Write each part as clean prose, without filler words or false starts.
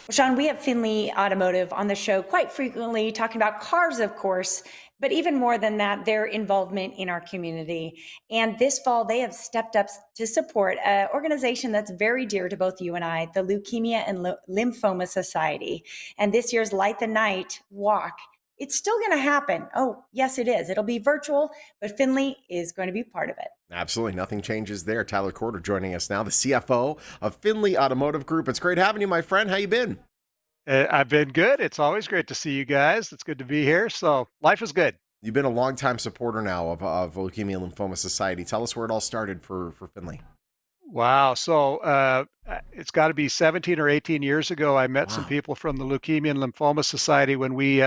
Sean, we have Findlay Automotive on the show quite frequently, talking about cars, of course, but even more than that, their involvement in our community. And this fall, they have stepped up to support an organization that's very dear to both you and I, the Leukemia and Lymphoma Society. And this year's Light the Night walk, it's still going to happen. Oh, yes, it is. It'll be virtual, but Findlay is going to be part of it. Absolutely. Nothing changes there. Tyler Corder joining us now, the CFO of Findlay Automotive Group. It's great having you, my friend. How you been? I've been good. It's always great to see you guys. It's good to be here. So life is good. You've been a longtime supporter now of Leukemia and Lymphoma Society. Tell us where it all started for Findlay. Wow. So it's got to be 17 or 18 years ago. I met some Wow. people from the Leukemia and Lymphoma Society when we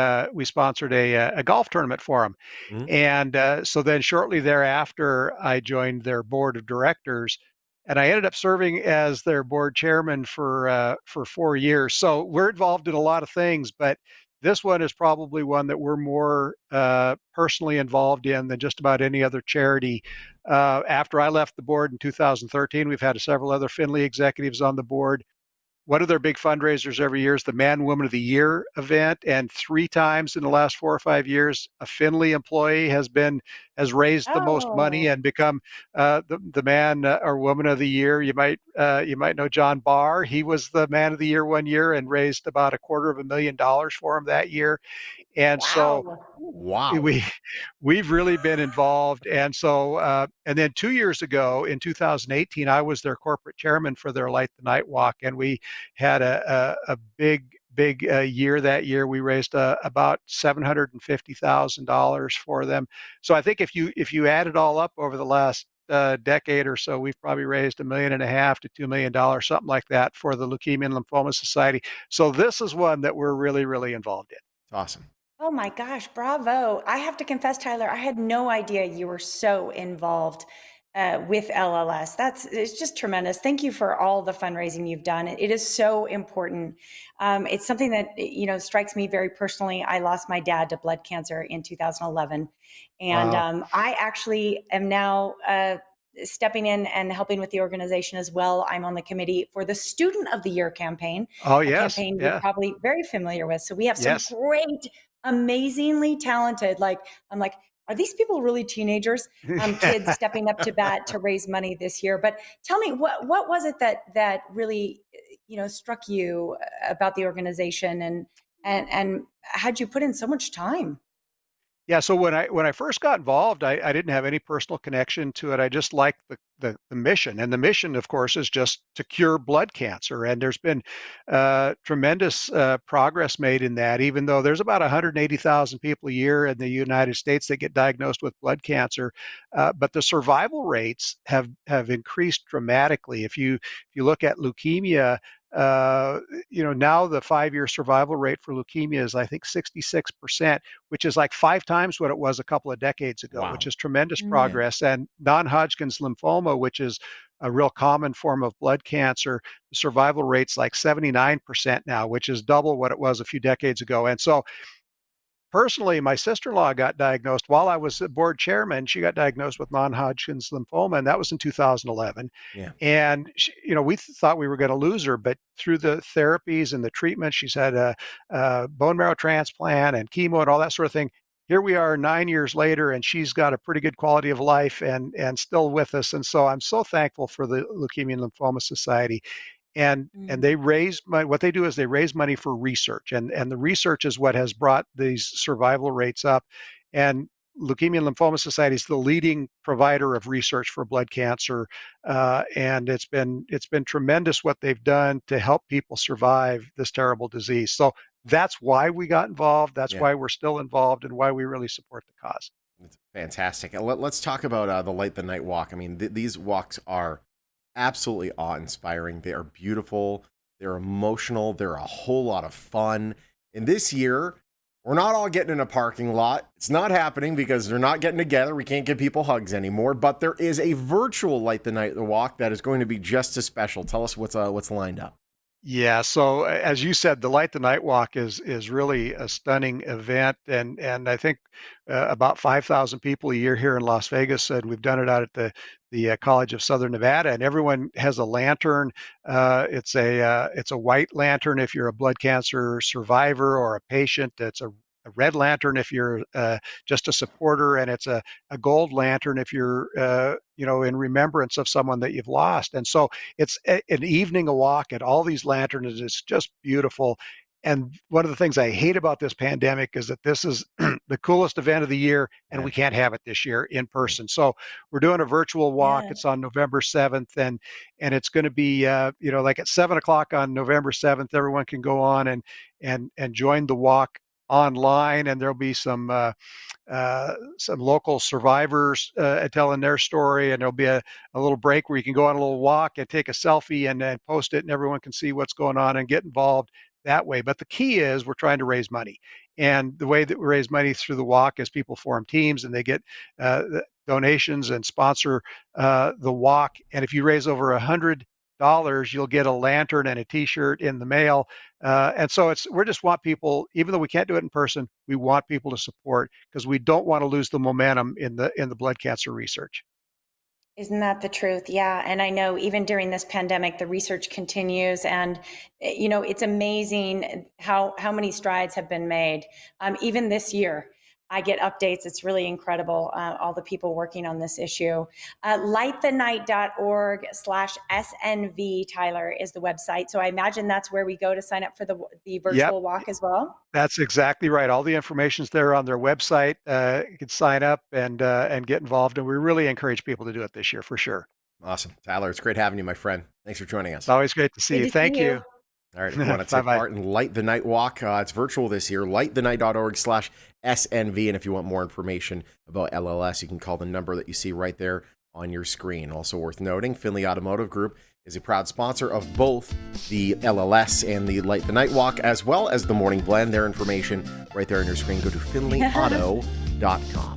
sponsored a golf tournament for them. Mhm. And so then shortly thereafter, I joined their board of directors, and I ended up serving as their board chairman for 4 years. So we're involved in a lot of things, but this one is probably one that we're more personally involved in than just about any other charity. After I left the board in 2013, we've had several other Findlay executives on the board. One of their big fundraisers every year is the Man Woman of the Year event, and 3 times in the last 4 or 5 years, a Findlay employee has raised the most money Oh, and become the man or woman of the year. You might know John Barr. He was the man of the year one year and raised about $250,000 for him that year. And so wow. Wow. we we've really been involved. And so and then 2 years ago in 2018, I was their corporate chairman for their Light the Night walk, and we had a big year that year. We raised about $750,000 for them. So I think if you add it all up over the last decade or so, we've probably raised $1.5 to $2 million, something like that, for the Leukemia and Lymphoma Society. So this is one that we're really, really involved in. It's awesome. Oh my gosh, bravo. I have to confess, Tyler, I had no idea you were so involved with LLS. It's just tremendous. Thank you for all the fundraising you've done. It is so important. It's something that, strikes me very personally. I lost my dad to blood cancer in 2011. And Wow. I actually am now stepping in and helping with the organization as well. I'm on the committee for the Student of the Year campaign, Oh, a yes. campaign you're Yeah. probably very familiar with. So we have some Yes. great, amazingly talented, I'm like, are these people really teenagers? Kids stepping up to bat to raise money this year. But tell me, what was it that really, struck you about the organization, and had you put in so much time? Yeah, so when I first got involved, I didn't have any personal connection to it. I just liked the mission, and the mission, of course, is just to cure blood cancer. And there's been tremendous progress made in that. Even though there's about 180,000 people a year in the United States that get diagnosed with blood cancer, but the survival rates have increased dramatically. If you look at leukemia. Uh, now the 5-year survival rate for leukemia is, I think, 66%, which is like 5 times what it was a couple of decades ago, which Wow. is tremendous Mm. Man. progress. And non-Hodgkin's lymphoma, which is a real common form of blood cancer, the survival rate's like 79% now, which is double what it was a few decades ago. And so personally, my sister-in-law got diagnosed while I was the board chairman. She got diagnosed with non-Hodgkin's lymphoma, and that was in 2011. Yeah. And we thought we were going to lose her, but through the therapies and the treatment, she's had a bone marrow transplant and chemo and all that sort of thing. Here we are 9 years later, and she's got a pretty good quality of life and still with us. And so I'm so thankful for the Leukemia and Lymphoma Society. And they Mm. raise money. What they do is they raise money for research, and the research is what has brought these survival rates up. And Leukemia and Lymphoma Society is the leading provider of research for blood cancer, and it's been tremendous what they've done to help people survive this terrible disease. So that's why we got involved. That's Yeah. why we're still involved, and why we really support the cause. It's fantastic. And let's talk about the Light the Night walk. I mean, these walks are absolutely awe-inspiring. They are beautiful. They're emotional. They're a whole lot of fun. And this year, we're not all getting in a parking lot. It's not happening because they're not getting together. We can't give people hugs anymore. But there is a virtual Light the Night walk that is going to be just as special. Tell us what's lined up. Yeah, so as you said, the Light the Night Walk is really a stunning event, and I think about 5,000 people a year here in Las Vegas, and we've done it out at the the College of Southern Nevada, and everyone has a lantern. It's a white lantern if you're a blood cancer survivor or a patient. It's a red lantern if you're just a supporter, and it's a gold lantern if you're in remembrance of someone that you've lost. And so it's an evening a walk at all these lanterns. It's just beautiful. And one of the things I hate about this pandemic is that this is the coolest event of the year, and Yeah. we can't have it this year in person. So we're doing a virtual walk. Yeah. It's on November 7th, and it's going to be like at 7 o'clock on November 7th. Everyone can go on and join the walk online, and there'll be some local survivors telling their story, and there'll be a little break where you can go on a little walk and take a selfie and then post it, and everyone can see what's going on and get involved that way. But the key is we're trying to raise money, and the way that we raise money through the walk is people form teams and they get donations and sponsor the walk. And if you raise over $100, you'll get a lantern and a T-shirt in the mail. And so we just want people, even though we can't do it in person, we want people to support because we don't want to lose the momentum in the blood cancer research. Isn't that the truth? Yeah. And I know even during this pandemic, the research continues, and it's amazing how many strides have been made. Even this year, I get updates. It's really incredible. All the people working on this issue. Lightthenight.org/SNV, Tyler, is the website. So I imagine that's where we go to sign up for the Yep, virtual walk as well. that's exactly right. All the information's there on their website. You can sign up and get involved, and we really encourage people to do it this year for sure. Awesome. Tyler, it's great having you, my friend. Thanks for joining It's us. always great to see Good you. to see Thank you. you. All right, if you want to Bye take bye. part in Light the Night Walk, it's virtual this year, lightthenight.org/SNV. And if you want more information about LLS, you can call the number that you see right there on your screen. Also worth noting, Findlay Automotive Group is a proud sponsor of both the LLS and the Light the Night Walk, as well as the Morning Blend. Their information right there on your screen. Go to findlayauto.com.